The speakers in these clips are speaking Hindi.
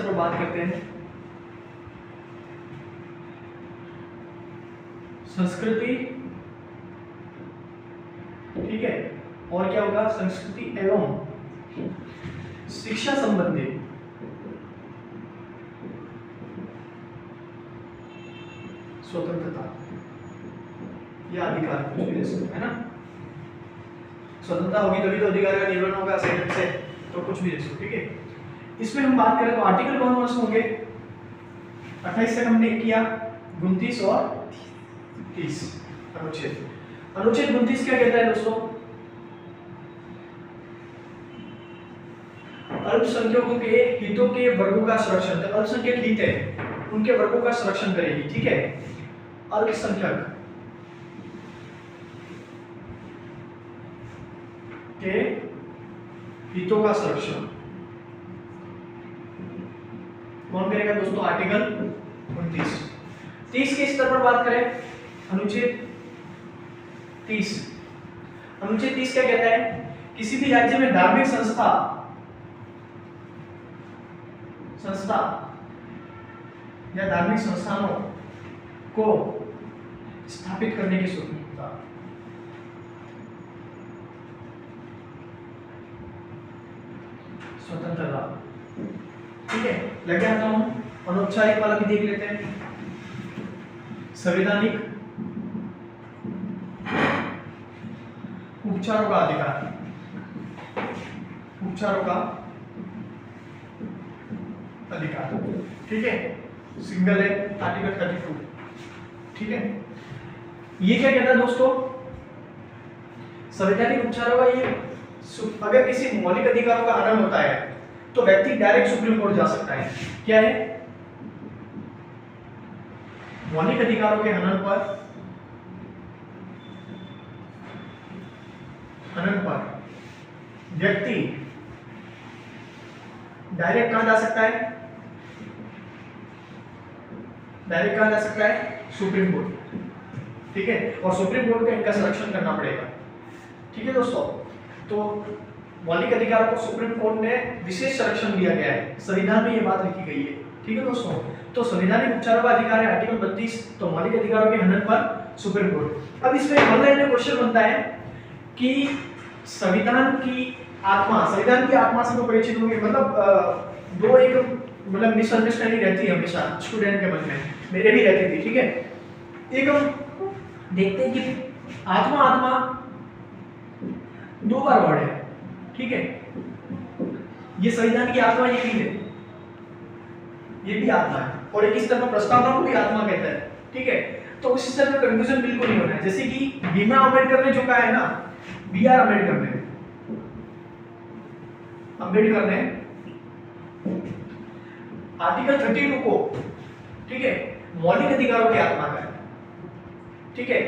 पर बात करते हैं, संस्कृति, ठीक है, और क्या होगा, संस्कृति एवं शिक्षा संबंधी स्वतंत्रता या अधिकार, कुछ भी दे सकते हैं ना। स्वतंत्रता होगी तभी तो अधिकार का निर्वहन होगा, सही से तो कुछ भी दे सकते, ठीक है। इसमें हम बात करें तो आर्टिकल कौन कौन से होंगे, 28 तक हमने किया, 29 और 30 अनुच्छेद। अनुच्छेद 29 क्या कहता है दोस्तों, अल्पसंख्यकों के हितों के वर्गों का संरक्षण, अल्पसंख्यक हित है उनके वर्गों का संरक्षण करेगी, ठीक है। अल्पसंख्यक के हितों का संरक्षण कौन करेगा दोस्तों, आर्टिकल 29। 30 के स्तर पर बात करें, अनुच्छेद 30। अनुच्छेद 30 क्या कहता है, किसी भी राज्य में धार्मिक संस्था या धार्मिक संस्थानों को स्थापित करने की स्वतंत्रता। ठीक है, लगे आता हूं, अनौपचारिक वाला भी देख लेते हैं। संवैधानिक उपचारों का अधिकार, उपचारों का अधिकार, ठीक है, सिंगल है, आर्टिकल 32, ठीक है। ये क्या कहता है दोस्तों, संवैधानिक उपचारों का, ये अगर किसी मौलिक अधिकारों का हनन होता है तो व्यक्ति डायरेक्ट सुप्रीम कोर्ट जा सकता है। क्या है, मौलिक अधिकारों के हनन पर व्यक्ति डायरेक्ट कहां जा सकता है, डायरेक्ट कहां जा सकता है, सुप्रीम कोर्ट, ठीक है। और सुप्रीम कोर्ट का इनका संरक्षण करना पड़ेगा, ठीक है दोस्तों। तो मौलिक अधिकारों को सुप्रीम कोर्ट ने विशेष संरक्षण दिया गया है, संविधान में ये बात लिखी गई है, ठीक है दोस्तों। तो संवैधानिक उपचारों का अधिकार है आर्टिकल 32, तो मौलिक अधिकारों के हनन पर सुप्रीम कोर्ट। अब इसमें ऑनलाइन में क्वेश्चन बनता है कि संविधान की आत्मा से तो परिचित होंगे, मतलब दो एक मतलब मिसअंडरस्टैंडिंग रहती है हमेशा स्टूडेंट के मन में, मेरे भी रहती थी, ठीक है। एक हम देखते हैं कि आत्मा दो बार वर्ड है, ठीक है। ये संविधान की आत्मा ये भी है, ये भी आत्मा है, और एक इस तरह का प्रस्तावना को भी आत्मा कहता है, ठीक है। तो उस स्तर में कंफ्यूजन बिल्कुल नहीं होना है। जैसे कि भीमा अम्बेडकर ने जो कहा है ना, B.R. अम्बेडकर ने आर्टिकल 32 को, ठीक है, मौलिक अधिकारों की आत्मा का है, ठीक है।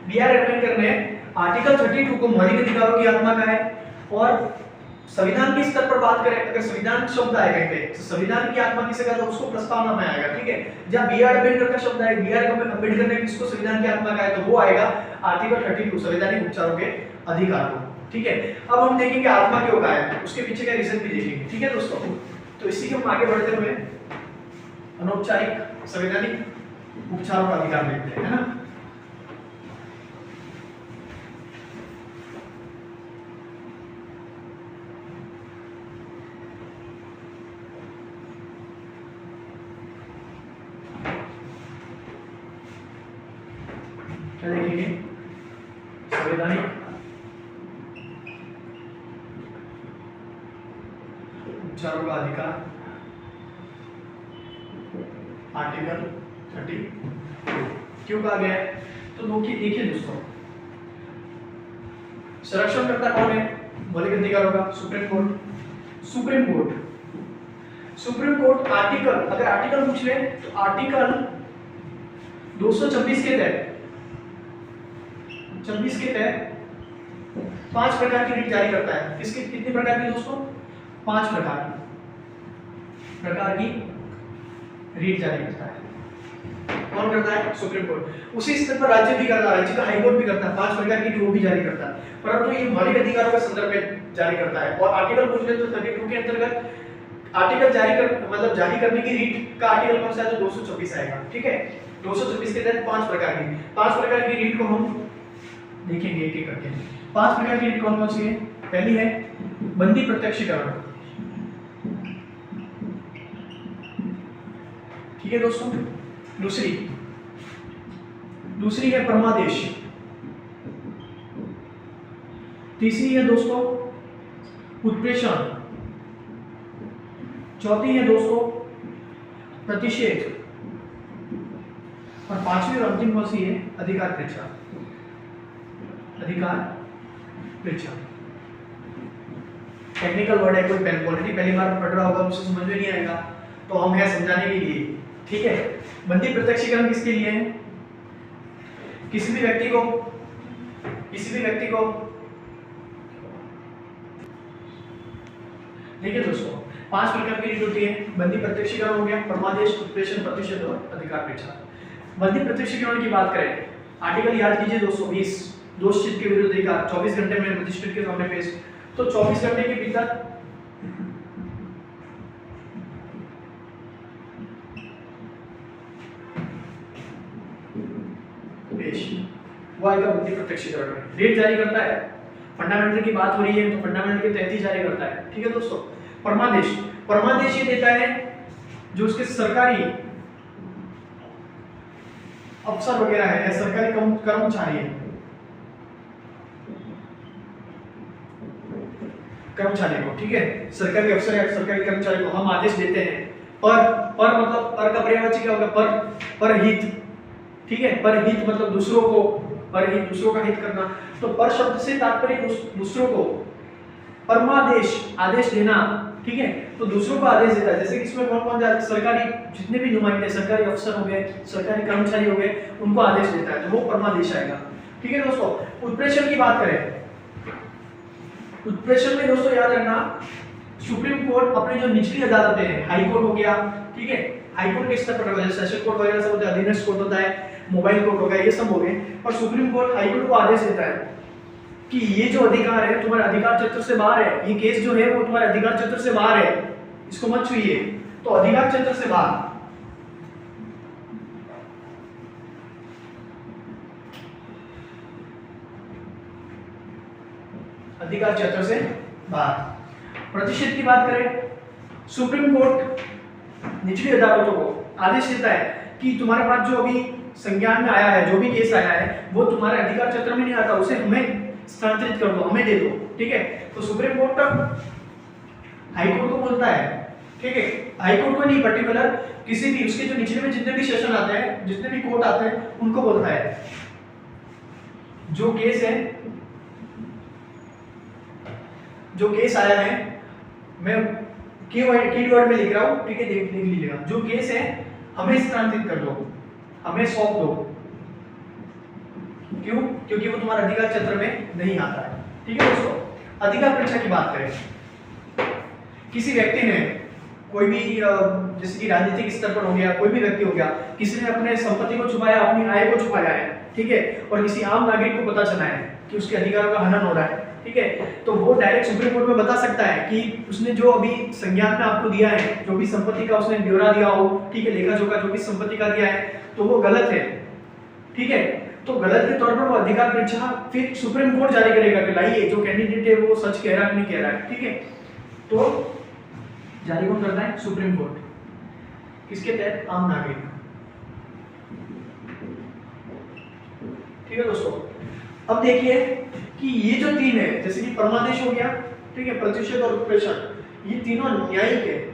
B.R. अम्बेडकर ने आर्टिकल 32 को मौलिक अधिकारों की आत्मा का है। और संविधान के स्तर पर बात करें, अगर संविधान शब्द आएगा कहीं पे, तो संविधान की आत्मा किसे कहता है, उसको प्रस्तावना में आएगा, ठीक है। जब B.R. अम्बेडकर का शब्द आएगा, B.R. अम्बेडकर ने किसको संविधान की आत्मा का है, तो वो आएगा आर्टिकल 32 संवैधानिक उपचारों के अधिकार को, ठीक है। अब हम देखेंगे आत्मा क्यों कहा है, उसके पीछे का रीजन भी देखेंगे, ठीक है दोस्तों। तो इसी के हम आगे बढ़ते हुए अनौपचारिक संवैधानिक उपचारों का अधिकार देखते हैं, है ना। क्या देखेंगे, संवैधानिक उपचारों का अधिकार, आर्टिकल 30 क्यों कहा गया है, तो देखिए दोस्तों, संरक्षण करता कौन है मौलिक अधिकारों का, सुप्रीम कोर्ट आर्टिकल, अगर आर्टिकल पूछ ले तो आर्टिकल 226 के तहत 26 के तहत 5 प्रकार की रीट जारी करता है। कितने प्रकार की दोस्तों, 5 प्रकार की रीट जारी करता है। कौन करता है, सुप्रीम कोर्ट। उसी स्तर पर राज्य भी करता है, राज्य का हाईकोर्ट भी करता है, 5 प्रकार की वो भी जारी करता है, परंतु ये मौलिक अधिकारों के संदर्भ में जारी करता है। और आर्टिकल पूछ ले तो 32 के अंतर्गत आर्टिकल जारी करने की रीट का आर्टिकल कौन सा है, तो 226 आएगा। ठीक है, 226 के तहत 5 प्रकार की रीट को हम देखेंगे एक एक करके। 5 प्रकार की रीट कौन कौन सी है? पहली है बंदी प्रत्यक्षीकरण। ठीक है दोस्तों। दूसरी है परमादेश। तीसरी है दोस्तों उत्प्रेषण। चौथी है दोस्तों प्रतिषेध। और पांचवी और अंतिम कौन सी है? अधिकार परीक्षा। टेक्निकल वर्ड है, कोई ऑलरेडी पहली बार पढ़ रहा होगा, उसे समझ में नहीं आएगा, तो हम है समझाने के लिए। ठीक है, बंदी प्रत्यक्षीकरण किसके लिए है? किसी भी व्यक्ति को देखिए दोस्तों, 5 प्रकार की रीट होती है। बंदी प्रत्यक्षीकरण हो गया, परमादेश, उत्प्रेषण, प्रतिषेध और अधिकार परीक्षा। बंदी प्रत्यक्षीकरण की बात करें, आर्टिकल याद कीजिए 220, दोषचित के विरुद्ध अधिकार 24 घंटे में मजिस्ट्रेट के सामने पेश। तो 24 घंटे के भीतर पेश वो आएगा बंदी प्रत्यक्षीकरण में। रेट जारी करता है, फंडामेंटल की बात हो रही है तो फंडामेंटल के तहत ही जारी करता है। ठीक है दोस्तों। परमादेश ये देता है जो उसके सरकारी अफसर वगैरह है या सरकारी कर्मचारी है, कर्मचारी को, ठीक है, सरकारी अफसर या सरकारी कर्मचारी को हम आदेश देते हैं। पर मतलब पर का पर्यायवाची क्या होगा? परहित। ठीक है, परहित मतलब दूसरों का हित करना। तो पर शब्द से तात्पर्य दूसरों को, परमादेश आदेश देना। ठीक है, तो दूसरों को आदेश देता है। जैसे कि इसमें कौन कौन सरकारी जितने भी नुमाइंदे, सरकारी अफसर हो गए, सरकारी कर्मचारी हो गए, उनको आदेश देता है, तो वो परमादेश आएगा। ठीक है दोस्तों। उत्प्रेषण की बात करें, उत्प्रेषण में दोस्तों याद रखना, सुप्रीम कोर्ट अपनी जो निचली अदालतें हैं, हाई कोर्ट हो गया, ठीक है, हाई कोर्ट के स्तर पर होगा, सेशन कोर्ट वगैरह सब होता है, अधीनस्थ कोर्ट होता है, मोबाइल कोर्ट हो गया, ये सब हो गए। और सुप्रीम कोर्ट हाई कोर्ट को आदेश देता है कि ये जो अधिकार है तुम्हारे अधिकार क्षेत्र से बाहर है, ये केस जो है वो तुम्हारे अधिकार क्षेत्र से बाहर है, इसको मत छुइए। तो अधिकार क्षेत्र से बाहर, अधिकार क्षेत्र से बाहर। प्रतिषेध की बात करें, सुप्रीम कोर्ट निचली अदालतों को आदेश देता है कि तुम्हारे पास जो अभी संज्ञान में आया है, जो भी केस आया है, वो तुम्हारे अधिकार क्षेत्र में नहीं आता, उसे हमें स्थानांतरित कर दो, हमें दे दो। ठीक है, तो सुप्रीम कोर्ट हाई कोर्ट को बोलता है, ठीक है, हाई कोर्ट को नहीं, पर्टिकुलर किसी भी उसके जो निचले में जितने भी सेशन आते हैं, जितने भी कोर्ट आते हैं, उनको बोलता है जो केस आया है, मैं कीवर्ड में लिख रहा हूं, ठीक है, देख लीजिएगा, जो केस है हमें स्थानांतरित कर दो, हमें सौंप दो। क्यों? क्योंकि वो तुम्हारे अधिकार क्षेत्र में नहीं आता है। ठीक है दोस्तों। अधिकार परीक्षा की बात करें, किसी व्यक्ति ने कोई भी जैसे कि राजनीतिक स्तर पर हो गया, कोई भी व्यक्ति हो गया, किसी ने अपने संपत्ति को छुपाया, अपनी आय को छुपाया है, ठीक है, और किसी आम नागरिक को पता चला है कि उसके अधिकारों का हनन हो रहा है, ठीक है, तो वो डायरेक्ट सुप्रीम कोर्ट में बता सकता है कि उसने जो अभी संज्ञान में आपको दिया है, जो भी संपत्ति का उसने ब्यौरा दिया हो, ठीक है, लेखा जोखा जो भी संपत्ति का दिया है, तो वो गलत है। ठीक है, तो गलत के तौर पर वो अधिकार परीक्षा फिर सुप्रीम कोर्ट जारी करेगा कि लाइए जो कैंडिडेट है वो सच कह रहा है कि नहीं कह रहा है। ठीक है, तो जारी कौन करता है? Supreme court. किसके तहत? आम नागरिक। ठीक है दोस्तों। अब देखिए कि ये जो तीन है, जैसे कि परमादेश हो गया, ठीक है, प्रतिषेध और उत्प्रेषण, ये तीनों न्यायिक है।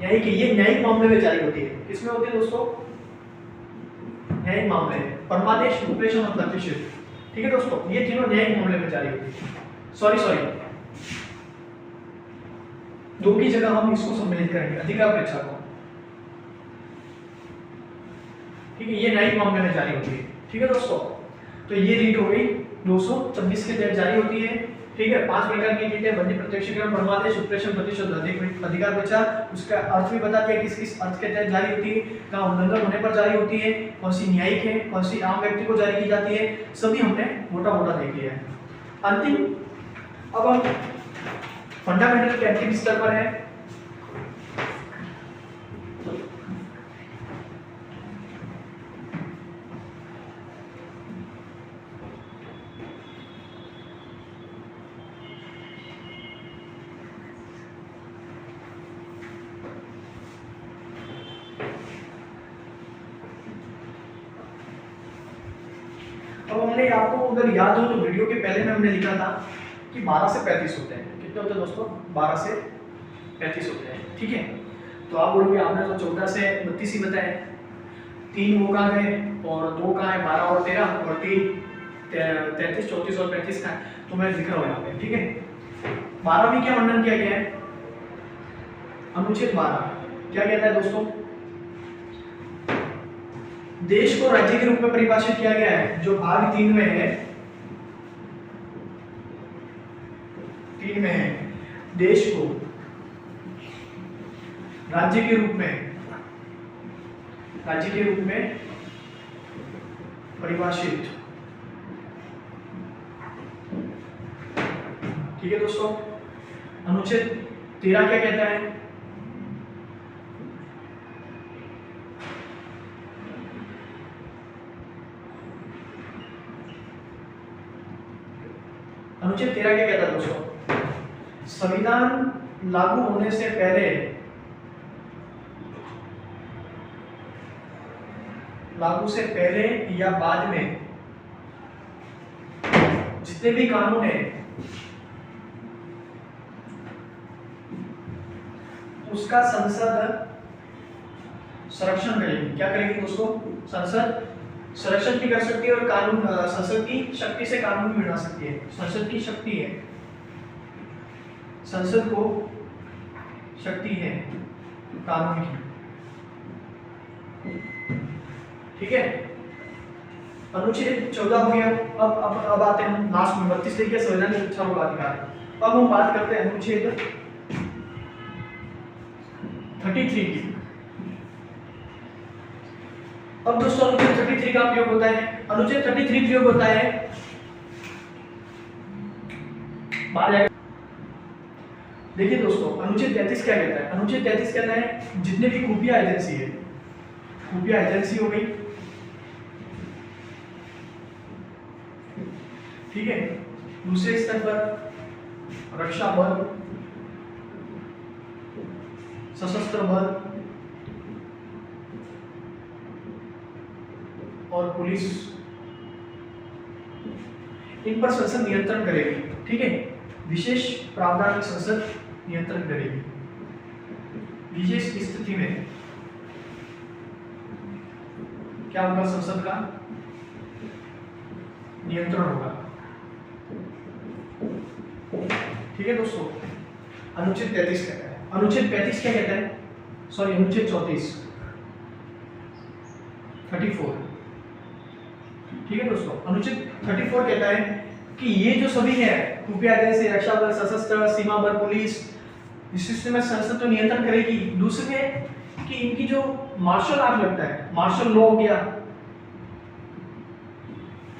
ये न्यायिक मामले में जारी होती है। किसमें होती है दोस्तों? न्यायिक मामले, परमादेश, उत्प्रेषण और प्रतिषेध। ठीक है दोस्तों, ये तीनों न्यायिक मामले में जारी होती है। सॉरी, दो की जगह हम इसको सम्मिलित करेंगे, अधिकार परीक्षा को। ठीक है, ये न्यायिक मामले में जारी होती है। ठीक है दोस्तों, तो ये रीट हो गई 226 के तहत जारी होती है। ठीक है, 5 प्रकार की रीट है, बंदी प्रत्यक्षीकरण, परमादेश, उत्प्रेषण, प्रतिषेध, अधिकार परीक्षा। उसका अर्थ भी बता दिया किस किस अर्थ के तहत जारी होती है, कहाँ उल्लंघन होने पर जारी होती है, कौन सी न्यायिक है, कौन सी आम व्यक्ति को जारी की जाती है, सभी हमने मोटा मोटा देख लिया है। अंतिम अब हम फंडामेंटल क्या किस स्तर पर है? अब हमने आपको अगर याद हो तो वीडियो के पहले में हमने लिखा था कि 12 से 35 होते हैं। कितने होते हैं दोस्तों? 12 से 35 होते हैं। ठीक है, तो आप बोलोगे आपने तो 14 से 32 ही बताए, 3 वो कहाँ गए और 2 कहाँ है? 12 और 13 और 3 33, 34 और 35 का है, तो मैं लिख रहा हूँ यहाँ पे। ठीक है, 12 में क्या वर्णन किया गया है? अनुच्छेद 12 क्या कहता है दोस्तों? देश को राज्य के रूप में परिभाषित किया गया है, जो भाग 3 में है। 3 में है, देश को राज्य के रूप में परिभाषित। ठीक है दोस्तों, अनुच्छेद 13 क्या कहता है? अनुच्छेद 13 क्या कहता है दोस्तों? संविधान लागू होने से पहले या बाद में जितने भी कानून है उसका संसद संरक्षण करेगी। क्या करेगी दोस्तों? संसद संरक्षण भी कर सकती है और कानून, संसद की शक्ति से कानून भी बना सकती है। संसद की शक्ति है, संसद को शक्ति है कानून की। ठीक है, अनुच्छेद 14 हो गया। अब आते हैं लास्ट में 32 देखिए, संविधान के अधिकार। अब हम बात करते हैं अनुच्छेद 33 की। अब दोस्तों अनुच्छेद 33 का प्रयोग होता है, अनुच्छेद 33 प्रयोग होता है देखिए दोस्तों, अनुच्छेद 33 क्या कहता है? अनुच्छेद 33 कहता है जितने भी खुफिया एजेंसी है, खुफिया एजेंसी हो गई, ठीक है, दूसरे स्तर पर रक्षा बल, सशस्त्र बल और पुलिस, इन पर संसद नियंत्रण करेगी। ठीक है, विशेष प्रावधान संसद नियंत्रण करेगी। विशेष स्थिति में क्या होगा? संसद का नियंत्रण होगा। ठीक है दोस्तों, अनुच्छेद 33 कहता है। अनुच्छेद 35 क्या कहता है? सॉरी, अनुच्छेद 34 34। ठीक है दोस्तों, अनुच्छेद 34 कहता है कि ये जो सभी है, खुफिया एजेंसी, रक्षा बल, सशस्त्र, सीमा बल, पुलिस, इस सिस्टम में संसद तो नियंत्रण करेगी। दूसरे कि इनकी जो मार्शल आर्ट लगता है, मार्शल लॉ हो गया,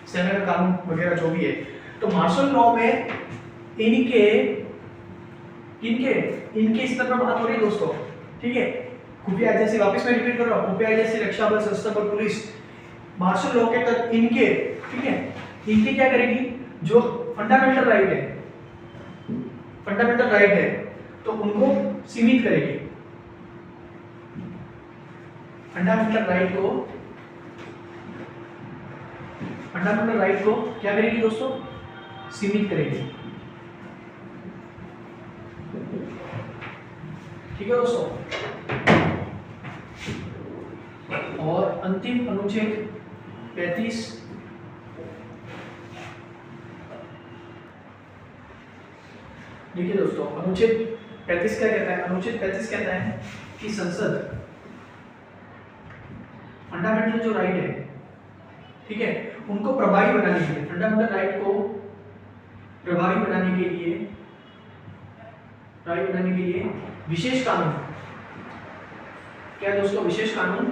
सेना का कानून वगैरह जो भी है, तो मार्शल लॉ में इनके स्तर पर बात हो रही है दोस्तों। ठीक है, खुफिया एजेंसी, वापस मैं रिपीट कर रहा हूँ, खुफिया एजेंसी, रक्षा बल, सशस्त्र बल, पुलिस, मार्शल लॉ के तहत इनके, ठीक है, इनकी क्या करेगी? जो फंडामेंटल राइट है तो उनको सीमित करेगी। फंडामेंटल राइट को क्या करेगी दोस्तों? सीमित करेगी। ठीक है दोस्तों, और अंतिम अनुच्छेद 35 देखिए दोस्तों, अनुच्छेद 35 क्या कहता है? अनुच्छेद 35 कहता है कि संसद फंडामेंटल जो राइट है, ठीक है, उनको प्रभावी बनाने के लिए, फंडामेंटल राइट को प्रभावी बनाने के लिए विशेष कानून, क्या है दोस्तों? विशेष कानून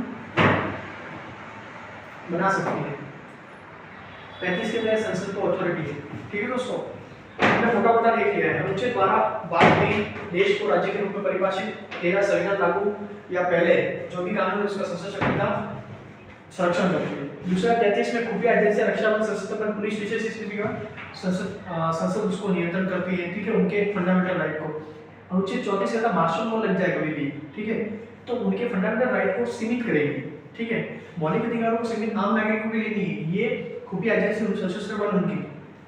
बना सकती है। 35 के तहत संसद को अथॉरिटी है। ठीक है दोस्तों, हमने मोटा मोटा देख लिया है। अनुच्छेद 12 में देश को राज्य के रूप में परिभाषित, 13 संविधान लागू या पहले जो भी कानून है उसका संसद शक्ति का संरक्षण करती है। दूसरा 33 में खुफिया एजेंसी, रक्षा बल, सशस्त्र बल, पुलिस विशेष स्थिति का संसद उसको नियंत्रण करती है, ठीक है, उनके फंडामेंटल राइट को। अनुच्छेद 34 से मार्शल लॉ लग जाए कभी भी, ठीक है, तो उनके फंडामेंटल राइट को सीमित करेगी, ठीक है। मौलिक अधिकारों को सीमित आम नागरिकों के लिए नहीं, ये खुफिया एजेंसी, सशस्त्र बल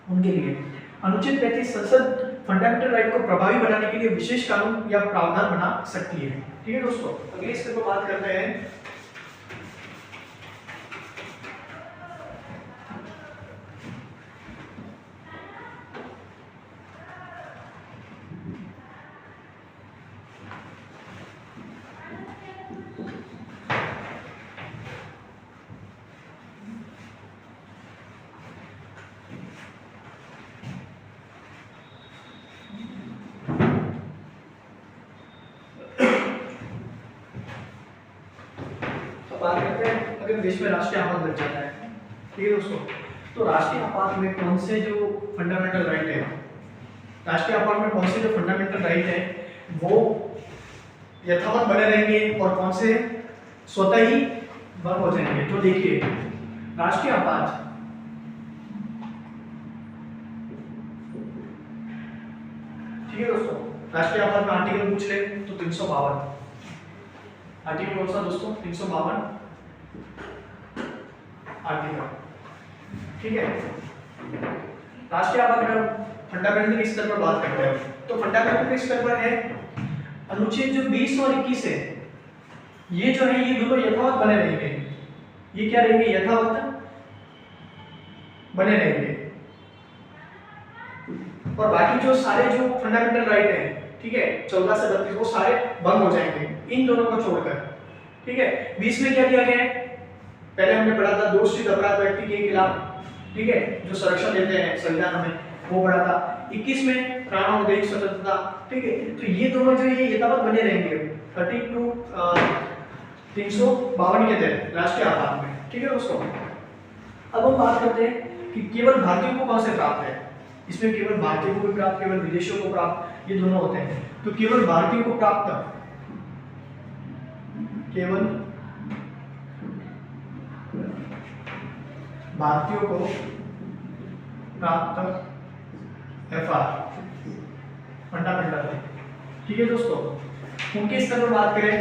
उनके लिए। अनुच्छेद 35 संसद फंडामेंटल राइट को प्रभावी बनाने के लिए विशेष कानून या प्रावधान बना सकती है, ठीक है दोस्तों। अगले स्टेप पर बात करते हैं बात करते हैं अगर देश में राष्ट्रीय आपात लग जाता है, ठीक है दोस्तों। तो राष्ट्रीय आपात में कौन से जो फंडामेंटल राइट है, राष्ट्रीय आपात में कौन से जो फंडामेंटल राइट है वो यथावत बने रहेंगे और कौन से स्वतः ही बंद हो जाएंगे। तो देखिए राष्ट्रीय आपात, ठीक है दोस्तों, राष्ट्रीय आपात में आर्टिकल पूछ ले तो 352, आर्टिकल कौन सा दोस्तों, 352 आर्टिकल, ठीक है। राष्ट्रीय आपात में फंडामेंटल के स्तर पर बात करते हैं, तो फंडामेंटल के स्तर पर है अनुच्छेद जो 20 और 21 है, ये जो है ये दोनों यथावत बने रहेंगे। ये क्या रहेंगे, यथावत बने रहेंगे। और बाकी जो सारे जो फंडामेंटल राइट है, ठीक है, 14 से 32 वो सारे बंद हो जाएंगे इन दोनों को छोड़कर, ठीक है। 20 में क्या दिया गया है, पहले हमने पढ़ा था दोषित अपराध व्यक्ति के खिलाफ, ठीक है, जो संरक्षण देते हैं संविधान में, वो पढ़ा था। 21 में प्राण और दैहिक स्वतंत्रता, ठीक है। तो ये दोनों जो ये यथावत बने रहेंगे 32 352 के तहत राष्ट्रीय आपात में, ठीक है दोस्तों। अब हम बात करते हैं कि केवल भारतीयों को कौन से प्राप्त है। इसमें केवल भारतीयों को भी प्राप्त, केवल विदेशियों को प्राप्त, ये दोनों होते हैं। तो केवल भारतीयों को प्राप्त, केवल भारतीयों को प्राप्त FR फंडामेंटल है, ठीक है दोस्तों। उनके स्तर पर बात करें,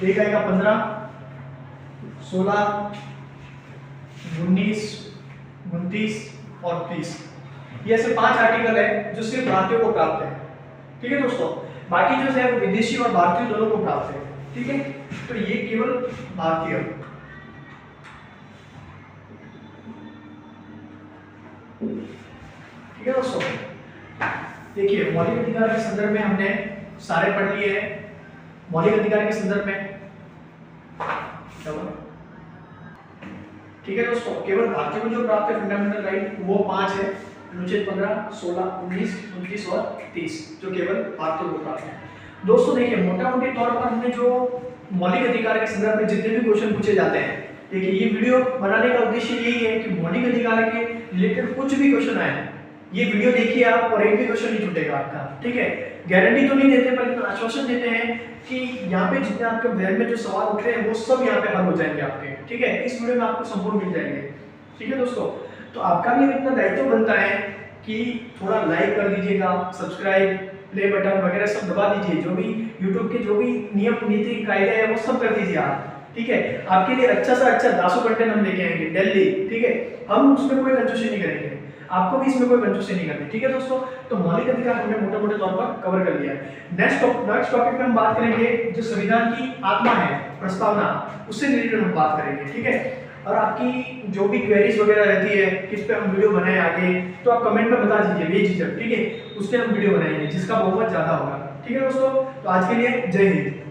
एक आएगा 15, 16, 19, 29 और 30। ये ऐसे 5 आर्टिकल है जो सिर्फ भारतीयों को प्राप्त है, ठीक है दोस्तों। बाकी जो है वो विदेशी और भारतीय दोनों को प्राप्त है, ठीक है। तो ये केवल भारतीय, ठीक है दोस्तों। देखिए मौलिक अधिकार के संदर्भ में हमने सारे पढ़ लिए हैं। मौलिक अधिकार के संदर्भ में ठीक है दोस्तों, केवल भारतीयों को जो प्राप्त है फंडामेंटल राइट वो 5 है, अनुच्छेद 15, 16, 19, 29 और 30 जो केवल भारतीयों को प्राप्त है। दोस्तों देखिए मोटा मोटे तौर पर हमने जो मौलिक अधिकार के संदर्भ में जितने भी क्वेश्चन पूछे जाते हैं, देखिए ये वीडियो बनाने का उद्देश्य यही है कि मौलिक अधिकार के रिलेटेड कुछ भी क्वेश्चन आए, ये वीडियो देखिए आप और एक भी क्वेश्चन नहीं छूटेगा आपका, ठीक है। गारंटी तो नहीं देते पर इतना आश्वासन देते हैं कि यहाँ पे जितने आपके जहन में जो सवाल उठ रहे हैं वो सब यहाँ पे हल हो जाएंगे आपके, ठीक है। इस वीडियो में आपको संपूर्ण मिल जाएंगे, ठीक है दोस्तों। तो आपका भी इतना दायित्व बनता है कि थोड़ा लाइक कर दीजिएगा, सब्सक्राइब, प्ले बटन वगैरह सब दबा दीजिए, जो भी यूट्यूब के जो भी नियम नीति कायदे है वो सब कर दीजिए आप, ठीक है। आपके लिए अच्छा से अच्छा 10 कंटेंट हम लेके आएंगे दिल्ली, ठीक है। हम उसमें कोई कंजूसी नहीं करेंगे, आपको भी इसमें कोई कंजूसी नहीं करनी, ठीक है दोस्तों। तो मौलिक अधिकार हमने मोटे-मोटे तौर पर कवर कर लिया है। नेक्स्ट टॉपिक में हम बात करेंगे जो संविधान की आत्मा है, प्रस्तावना, उससे रिलेटेड हम बात करेंगे, ठीक है। और आपकी जो भी क्वेरीज वगैरह रहती है किस पे हम वीडियो बनाएं आगे, तो आप कमेंट में बता दीजिए बेझिझक, ठीक है। उस पे हम वीडियो बनाएंगे जिसका बहुत ज्यादा होगा, ठीक है दोस्तों। तो आज के लिए जय हिंद।